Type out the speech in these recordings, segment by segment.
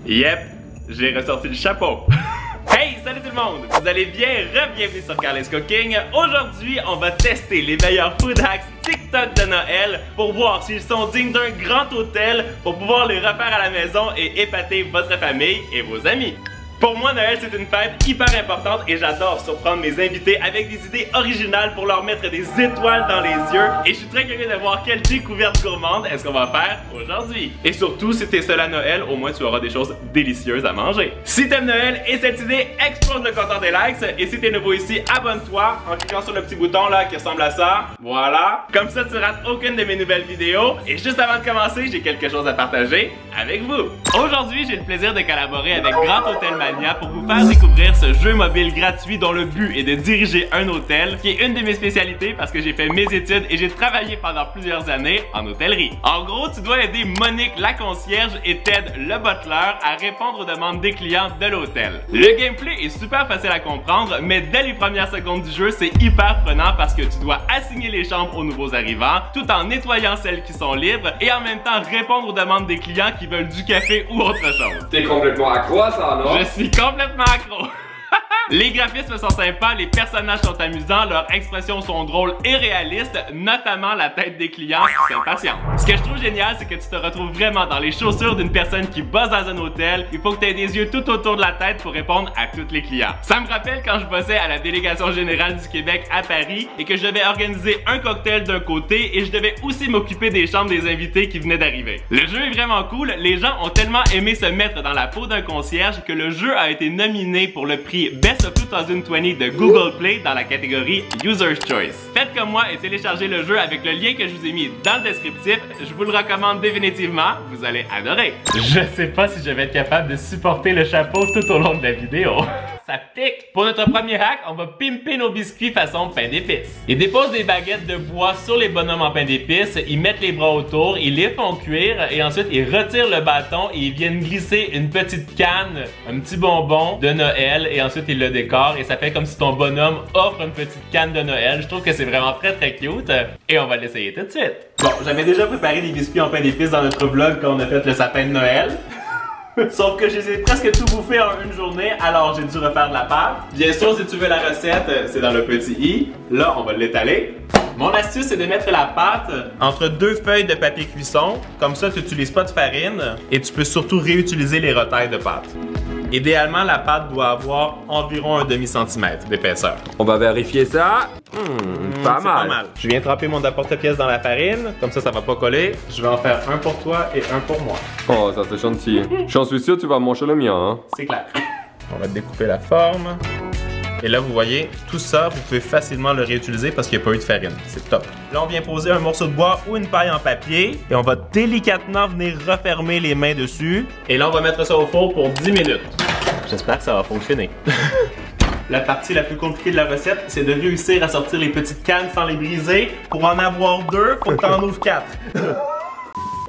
Yep, j'ai ressorti le chapeau. Hey, salut tout le monde! Vous allez bien? Bienvenue sur Carl's Cooking. Aujourd'hui, on va tester les meilleurs food hacks TikTok de Noël pour voir s'ils sont dignes d'un grand hôtel pour pouvoir les refaire à la maison et épater votre famille et vos amis. Pour moi, Noël, c'est une fête hyper importante et j'adore surprendre mes invités avec des idées originales pour leur mettre des étoiles dans les yeux. Et je suis très curieux de voir quelle découverte gourmande est-ce qu'on va faire aujourd'hui. Et surtout, si t'es seul à Noël, au moins tu auras des choses délicieuses à manger. Si t'aimes Noël et cette idée, explose le compteur des likes. Et si t'es nouveau ici, abonne-toi en cliquant sur le petit bouton là qui ressemble à ça. Voilà. Comme ça, tu rates aucune de mes nouvelles vidéos. Et juste avant de commencer, j'ai quelque chose à partager avec vous. Aujourd'hui, j'ai le plaisir de collaborer avec Grand Hôtel pour vous faire découvrir ce jeu mobile gratuit dont le but est de diriger un hôtel, qui est une de mes spécialités parce que j'ai fait mes études et j'ai travaillé pendant plusieurs années en hôtellerie. En gros, tu dois aider Monique la concierge et Ted le butler à répondre aux demandes des clients de l'hôtel. Le gameplay est super facile à comprendre, mais dès les premières secondes du jeu, c'est hyper prenant parce que tu dois assigner les chambres aux nouveaux arrivants tout en nettoyant celles qui sont libres et en même temps répondre aux demandes des clients qui veulent du café ou autre chose. T'es complètement accro à ça, non? Je suis complètement accro. Les graphismes sont sympas, les personnages sont amusants, leurs expressions sont drôles et réalistes, notamment la tête des clients qui s'impatientent. Ce que je trouve génial, c'est que tu te retrouves vraiment dans les chaussures d'une personne qui bosse dans un hôtel. Il faut que tu aies des yeux tout autour de la tête pour répondre à tous les clients. Ça me rappelle quand je bossais à la délégation générale du Québec à Paris et que je devais organiser un cocktail d'un côté et je devais aussi m'occuper des chambres des invités qui venaient d'arriver. Le jeu est vraiment cool, les gens ont tellement aimé se mettre dans la peau d'un concierge que le jeu a été nominé pour le prix Best of 2020 de Google Play dans la catégorie User's Choice. Faites comme moi et téléchargez le jeu avec le lien que je vous ai mis dans le descriptif. Je vous le recommande définitivement, vous allez adorer. Je sais pas si je vais être capable de supporter le chapeau tout au long de la vidéo. Ça pique! Pour notre premier hack, on va pimper nos biscuits façon pain d'épices. Ils déposent des baguettes de bois sur les bonhommes en pain d'épices, ils mettent les bras autour, ils les font cuire et ensuite ils retirent le bâton et ils viennent glisser une petite canne, un petit bonbon de Noël et ensuite ils le décorent et ça fait comme si ton bonhomme offre une petite canne de Noël. Je trouve que c'est vraiment très cute et on va l'essayer tout de suite. Bon, j'avais déjà préparé des biscuits en pain d'épices dans notre vlog quand on a fait le sapin de Noël. Sauf que je les ai presque tout bouffés en une journée, alors j'ai dû refaire de la pâte. Bien sûr, si tu veux la recette, c'est dans le petit i. Là, on va l'étaler. Mon astuce, c'est de mettre la pâte entre deux feuilles de papier cuisson. Comme ça, tu n'utilises pas de farine et tu peux surtout réutiliser les retailles de pâte. Idéalement, la pâte doit avoir environ un demi-centimètre d'épaisseur. On va vérifier ça. Pas mal. Je viens tremper mon apporte-pièce dans la farine, comme ça va pas coller. Je vais en faire un pour toi et un pour moi. Oh, ça c'est gentil. J'en suis sûr tu vas manger le mien, hein. C'est clair. On va découper la forme. Et là, vous voyez, tout ça, vous pouvez facilement le réutiliser parce qu'il n'y a pas eu de farine. C'est top. Là, on vient poser un morceau de bois ou une paille en papier et on va délicatement venir refermer les mains dessus. Et là, on va mettre ça au four pour 10 minutes. J'espère que ça va fonctionner. La partie la plus compliquée de la recette, c'est de réussir à sortir les petites cannes sans les briser. Pour en avoir deux, faut que t'en ouvres 4.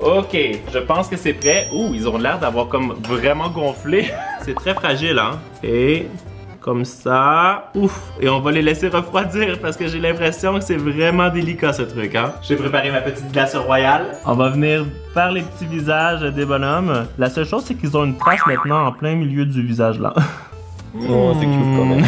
Ok, je pense que c'est prêt. Ouh, ils ont l'air d'avoir comme vraiment gonflé. C'est très fragile, hein. Et comme ça. Ouf! Et on va les laisser refroidir parce que j'ai l'impression que c'est vraiment délicat ce truc, hein. J'ai préparé ma petite glace royale. On va venir faire les petits visages des bonhommes. La seule chose, c'est qu'ils ont une trace maintenant en plein milieu du visage là. Oh, c'est cute quand même.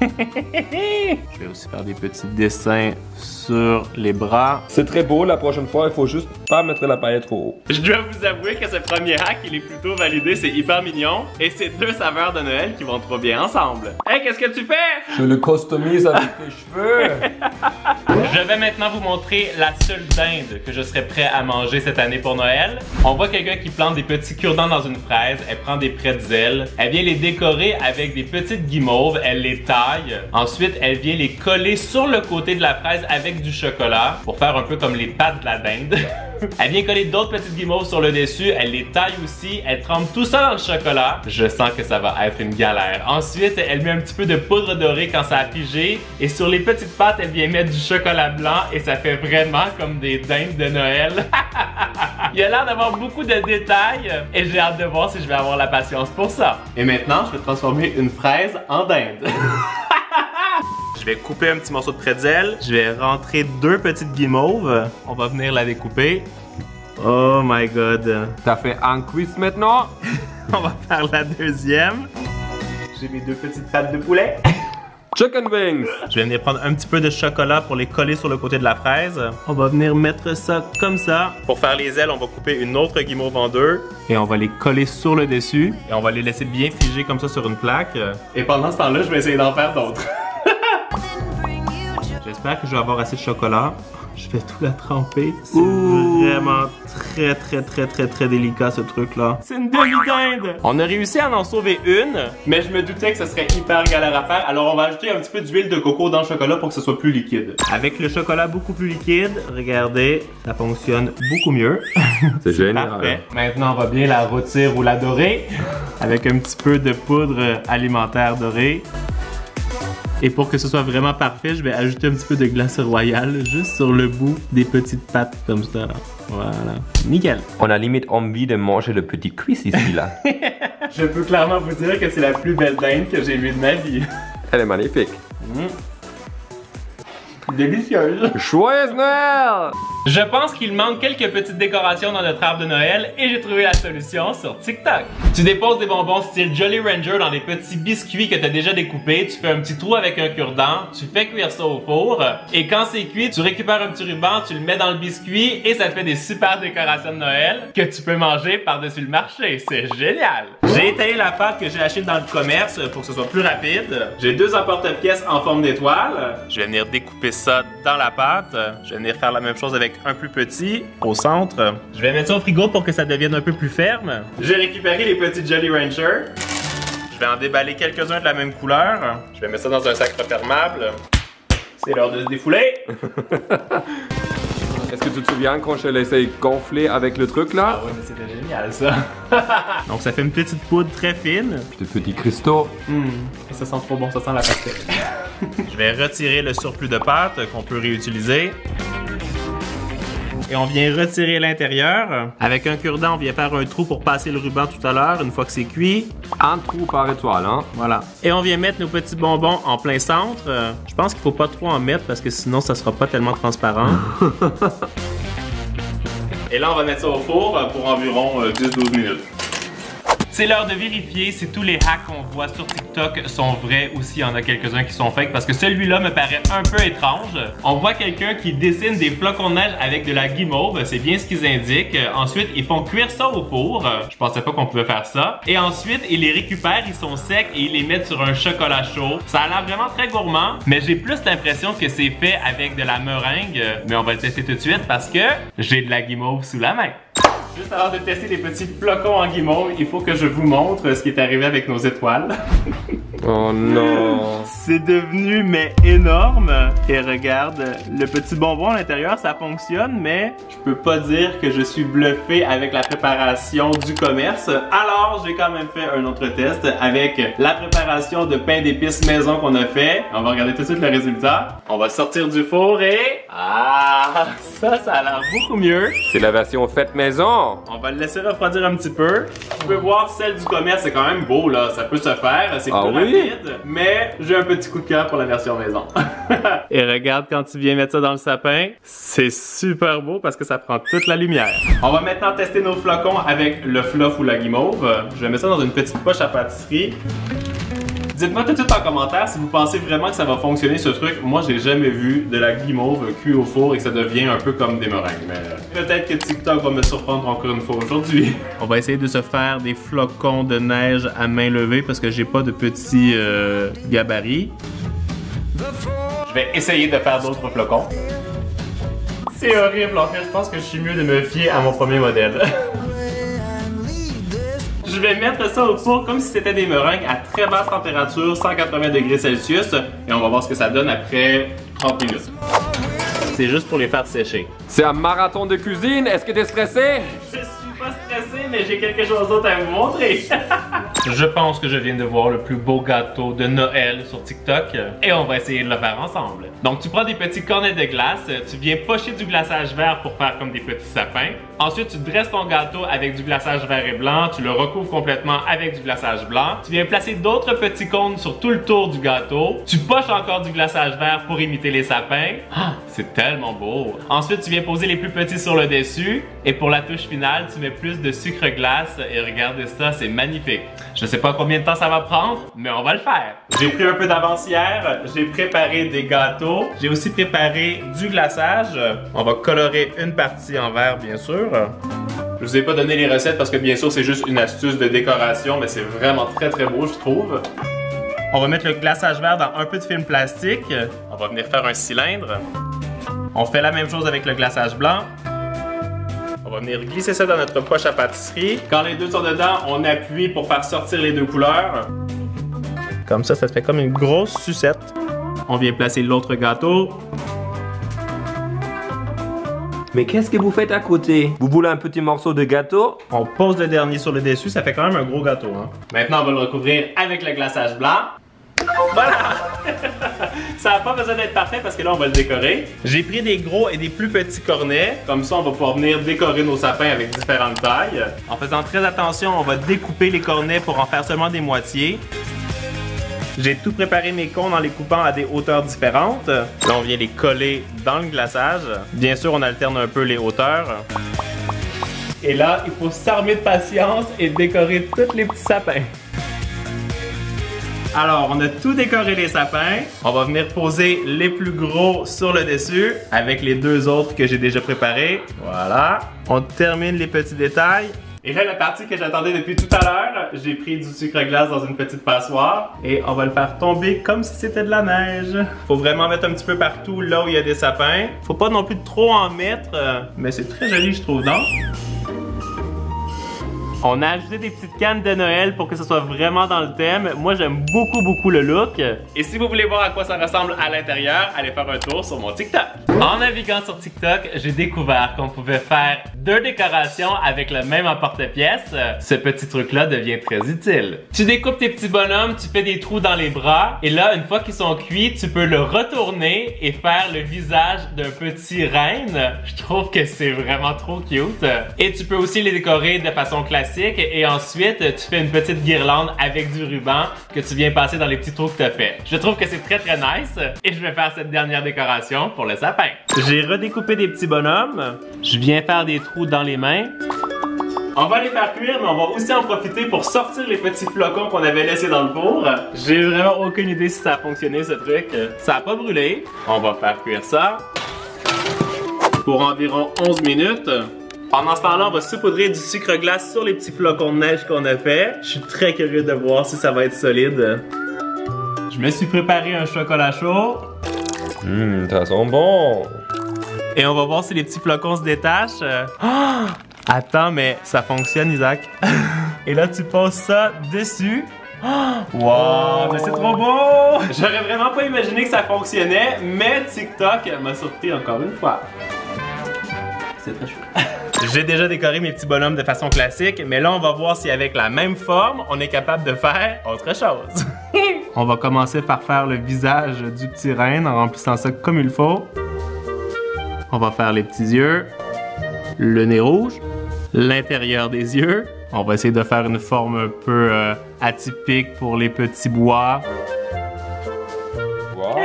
Je vais aussi faire des petits dessins sur les bras. C'est très beau, la prochaine fois, il faut juste pas mettre la paillette trop haut. Je dois vous avouer que ce premier hack, il est plutôt validé, c'est hyper mignon. Et c'est deux saveurs de Noël qui vont trop bien ensemble. Hey, qu'est-ce que tu fais? Je le customise avec tes cheveux. Je vais maintenant vous montrer la seule dinde que je serais prêt à manger cette année pour Noël. On voit quelqu'un qui plante des petits cure-dents dans une fraise, elle prend des pretzels, elle vient les décorer avec des petites guimauves, elle les taille. Ensuite, elle vient les coller sur le côté de la fraise avec du chocolat pour faire un peu comme les pattes de la dinde. Elle vient coller d'autres petites guimauves sur le dessus, elle les taille aussi, elle trempe tout ça dans le chocolat. Je sens que ça va être une galère. Ensuite, elle met un petit peu de poudre dorée quand ça a figé et sur les petites pattes, elle vient mettre du chocolat blanc et ça fait vraiment comme des dindes de Noël. Il a l'air d'avoir beaucoup de détails et j'ai hâte de voir si je vais avoir la patience pour ça. Et maintenant, je vais transformer une fraise en dinde. Je vais couper un petit morceau de pretzel. Je vais rentrer deux petites guimauves. On va venir la découper. Oh my god. T'as fait un quiz maintenant? On va faire la deuxième. J'ai mes 2 petites pattes de poulet. Chicken wings! Je vais venir prendre un petit peu de chocolat pour les coller sur le côté de la fraise. On va venir mettre ça comme ça. Pour faire les ailes, on va couper une autre guimauve en 2. Et on va les coller sur le dessus. Et on va les laisser bien figer comme ça sur une plaque. Et pendant ce temps-là, je vais essayer d'en faire d'autres. J'espère que je vais avoir assez de chocolat. Je vais tout la tremper. C'est vraiment très délicat ce truc là. C'est une demi-dinde. On a réussi à en sauver une, mais je me doutais que ce serait hyper galère à faire. Alors on va ajouter un petit peu d'huile de coco dans le chocolat pour que ce soit plus liquide. Avec le chocolat beaucoup plus liquide, regardez, ça fonctionne beaucoup mieux. C'est génial. Parfait. Maintenant on va bien la rôtir ou la dorer avec un petit peu de poudre alimentaire dorée. Et pour que ce soit vraiment parfait, je vais ajouter un petit peu de glace royale juste sur le bout des petites pattes comme ça. Là. Voilà. Nickel. On a limite envie de manger le petit cuisse ici là. Je peux clairement vous dire que c'est la plus belle dinde que j'ai vue de ma vie. Elle est magnifique. Délicieuse. Joyeux Noël! Je pense qu'il manque quelques petites décorations dans notre arbre de Noël et j'ai trouvé la solution sur TikTok. Tu déposes des bonbons style Jolly Ranger dans des petits biscuits que tu as déjà découpés, tu fais un petit trou avec un cure-dent, tu fais cuire ça au four et quand c'est cuit, tu récupères un petit ruban, tu le mets dans le biscuit et ça te fait des super décorations de Noël que tu peux manger par-dessus le marché. C'est génial! J'ai étalé la pâte que j'ai achetée dans le commerce pour que ce soit plus rapide. J'ai 2 emporte-pièces en forme d'étoile. Je vais venir découper ça dans la pâte. Je vais venir faire la même chose avec un plus petit au centre. Je vais mettre ça au frigo pour que ça devienne un peu plus ferme. J'ai récupéré les petits Jolly Rancher. Je vais en déballer quelques-uns de la même couleur. Je vais mettre ça dans un sac refermable. C'est l'heure de se défouler. Est-ce que tu te souviens quand je l'ai essayé gonfler avec le truc là? Ah ouais, mais c'était génial ça. Donc ça fait une petite poudre très fine. Des petits cristaux. Et ça sent trop bon, ça sent la pastèque. Je vais retirer le surplus de pâte qu'on peut réutiliser. Et on vient retirer l'intérieur. Avec un cure-dent, on vient faire un trou pour passer le ruban tout à l'heure, une fois que c'est cuit. Un trou par étoile, hein? Voilà. Et on vient mettre nos petits bonbons en plein centre. Je pense qu'il faut pas trop en mettre parce que sinon, ça sera pas tellement transparent. Et là, on va mettre ça au four pour environ 10-12 minutes. C'est l'heure de vérifier si tous les hacks qu'on voit sur TikTok sont vrais ou s'il y en a quelques-uns qui sont fakes parce que celui-là me paraît un peu étrange. On voit quelqu'un qui dessine des flocons de neige avec de la guimauve, c'est bien ce qu'ils indiquent. Ensuite, ils font cuire ça au four. Je pensais pas qu'on pouvait faire ça. Et ensuite, ils les récupèrent, ils sont secs et ils les mettent sur un chocolat chaud. Ça a l'air vraiment très gourmand, mais j'ai plus l'impression que c'est fait avec de la meringue. Mais on va le tester tout de suite parce que j'ai de la guimauve sous la main. Juste avant de tester les petits flocons en guimauve, il faut que je vous montre ce qui est arrivé avec nos étoiles. Oh non! C'est devenu mais énorme. Et regarde, le petit bonbon à l'intérieur, ça fonctionne, mais je peux pas dire que je suis bluffé avec la préparation du commerce. Alors, j'ai quand même fait un autre test avec la préparation de pain d'épices maison qu'on a fait. On va regarder tout de suite le résultat. On va sortir du four et... Ah! Ça a l'air beaucoup mieux. C'est la version faite maison! On va le laisser refroidir un petit peu. Tu peux voir celle du commerce, c'est quand même beau là, ça peut se faire, c'est plus rapide, mais j'ai un petit coup de cœur pour la version maison. Et regarde quand tu viens mettre ça dans le sapin, c'est super beau parce que ça prend toute la lumière. On va maintenant tester nos flocons avec le fluff ou la guimauve. Je vais mettre ça dans une petite poche à pâtisserie. Dites-moi tout de suite en commentaire si vous pensez vraiment que ça va fonctionner ce truc. Moi, j'ai jamais vu de la guimauve cuite au four et que ça devient un peu comme des meringues. Mais peut-être que TikTok va me surprendre encore une fois aujourd'hui. On va essayer de se faire des flocons de neige à main levée parce que j'ai pas de petits gabarits. Je vais essayer de faire d'autres flocons. C'est horrible en fait, je pense que je suis mieux de me fier à mon premier modèle. Je vais mettre ça au four comme si c'était des meringues à très basse température, 180 degrés Celsius, et on va voir ce que ça donne après 30 minutes. C'est juste pour les faire sécher. C'est un marathon de cuisine, est-ce que t'es stressé? Je suis pas stressé, mais j'ai quelque chose d'autre à vous montrer. Je pense que je viens de voir le plus beau gâteau de Noël sur TikTok et on va essayer de le faire ensemble. Donc tu prends des petits cornets de glace, tu viens pocher du glaçage vert pour faire comme des petits sapins. Ensuite tu dresses ton gâteau avec du glaçage vert et blanc, tu le recouvres complètement avec du glaçage blanc. Tu viens placer d'autres petits cônes sur tout le tour du gâteau. Tu poches encore du glaçage vert pour imiter les sapins. Ah, c'est tellement beau! Ensuite tu viens poser les plus petits sur le dessus et pour la touche finale tu mets plus de sucre glace et regardez ça, c'est magnifique. Je sais pas combien de temps ça va prendre, mais on va le faire. J'ai pris un peu d'avance hier, j'ai préparé des gâteaux, j'ai aussi préparé du glaçage. On va colorer une partie en vert bien sûr. Je vous ai pas donné les recettes parce que bien sûr c'est juste une astuce de décoration, mais c'est vraiment très beau je trouve. On va mettre le glaçage vert dans un peu de film plastique. On va venir faire un cylindre. On fait la même chose avec le glaçage blanc. On va venir glisser ça dans notre poche à pâtisserie. Quand les deux sont dedans, on appuie pour faire sortir les deux couleurs. Comme ça, ça te fait comme une grosse sucette. On vient placer l'autre gâteau. Mais qu'est-ce que vous faites à côté? Vous voulez un petit morceau de gâteau? On pose le dernier sur le dessus, ça fait quand même un gros gâteau. Hein? Maintenant, on va le recouvrir avec le glaçage blanc. Voilà! Ça n'a pas besoin d'être parfait parce que là, on va le décorer. J'ai pris des gros et des plus petits cornets. Comme ça, on va pouvoir venir décorer nos sapins avec différentes tailles. En faisant très attention, on va découper les cornets pour en faire seulement des moitiés. J'ai tout préparé mes cônes en les coupant à des hauteurs différentes. Là, on vient les coller dans le glaçage. Bien sûr, on alterne un peu les hauteurs. Et là, il faut s'armer de patience et décorer tous les petits sapins. Alors, on a tout décoré les sapins. On va venir poser les plus gros sur le dessus avec les deux autres que j'ai déjà préparés. Voilà. On termine les petits détails. Et là, la partie que j'attendais depuis tout à l'heure, j'ai pris du sucre glace dans une petite passoire et on va le faire tomber comme si c'était de la neige. Faut vraiment mettre un petit peu partout là où il y a des sapins. Faut pas non plus trop en mettre, mais c'est très joli, je trouve, non? On a ajouté des petites cannes de Noël pour que ce soit vraiment dans le thème. Moi, j'aime beaucoup le look. Et si vous voulez voir à quoi ça ressemble à l'intérieur, allez faire un tour sur mon TikTok. En naviguant sur TikTok, j'ai découvert qu'on pouvait faire 2 décorations avec le même emporte-pièce. Ce petit truc-là devient très utile. Tu découpes tes petits bonhommes, tu fais des trous dans les bras. Et là, une fois qu'ils sont cuits, tu peux le retourner et faire le visage d'un petit renne. Je trouve que c'est vraiment trop cute. Et tu peux aussi les décorer de façon classique. Et ensuite, tu fais une petite guirlande avec du ruban que tu viens passer dans les petits trous que tu as fait. Je trouve que c'est très nice et je vais faire cette dernière décoration pour le sapin. J'ai redécoupé des petits bonhommes. Je viens faire des trous dans les mains. On va les faire cuire, mais on va aussi en profiter pour sortir les petits flocons qu'on avait laissés dans le four. J'ai vraiment aucune idée si ça a fonctionné ce truc. Ça n'a pas brûlé. On va faire cuire ça pour environ 11 minutes. Pendant ce temps-là, on va saupoudrer du sucre glace sur les petits flocons de neige qu'on a fait. Je suis très curieux de voir si ça va être solide. Je me suis préparé un chocolat chaud. Ça sent bon. Et on va voir si les petits flocons se détachent. Oh! Attends, mais ça fonctionne, Isaac. Et là, tu poses ça dessus. Wow, mais c'est trop beau! J'aurais vraiment pas imaginé que ça fonctionnait, mais TikTok m'a surpris encore une fois. C'est très chou. J'ai déjà décoré mes petits bonhommes de façon classique, mais là on va voir si avec la même forme, on est capable de faire autre chose. On va commencer par faire le visage du petit renne en remplissant ça comme il faut. On va faire les petits yeux, le nez rouge, l'intérieur des yeux. On va essayer de faire une forme un peu atypique pour les petits bois. Wow.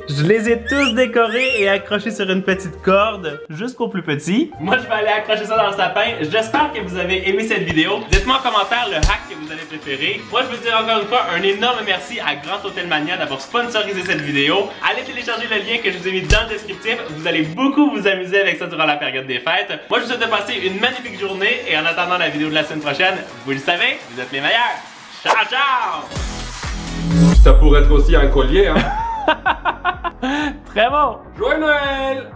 Je les ai tous décorés et accrochés sur une petite corde jusqu'au plus petit. Moi, je vais aller accrocher ça dans le sapin. J'espère que vous avez aimé cette vidéo. Dites-moi en commentaire le hack que vous avez préféré. Moi, je veux dire encore une fois un énorme merci à Grand Hôtel Mania d'avoir sponsorisé cette vidéo. Allez télécharger le lien que je vous ai mis dans le descriptif. Vous allez beaucoup vous amuser avec ça durant la période des fêtes. Moi, je vous souhaite de passer une magnifique journée et en attendant la vidéo de la semaine prochaine, vous le savez, vous êtes les meilleurs. Ciao, ciao! Ça pourrait être aussi un collier, hein. Très bon! Joyeux Noël!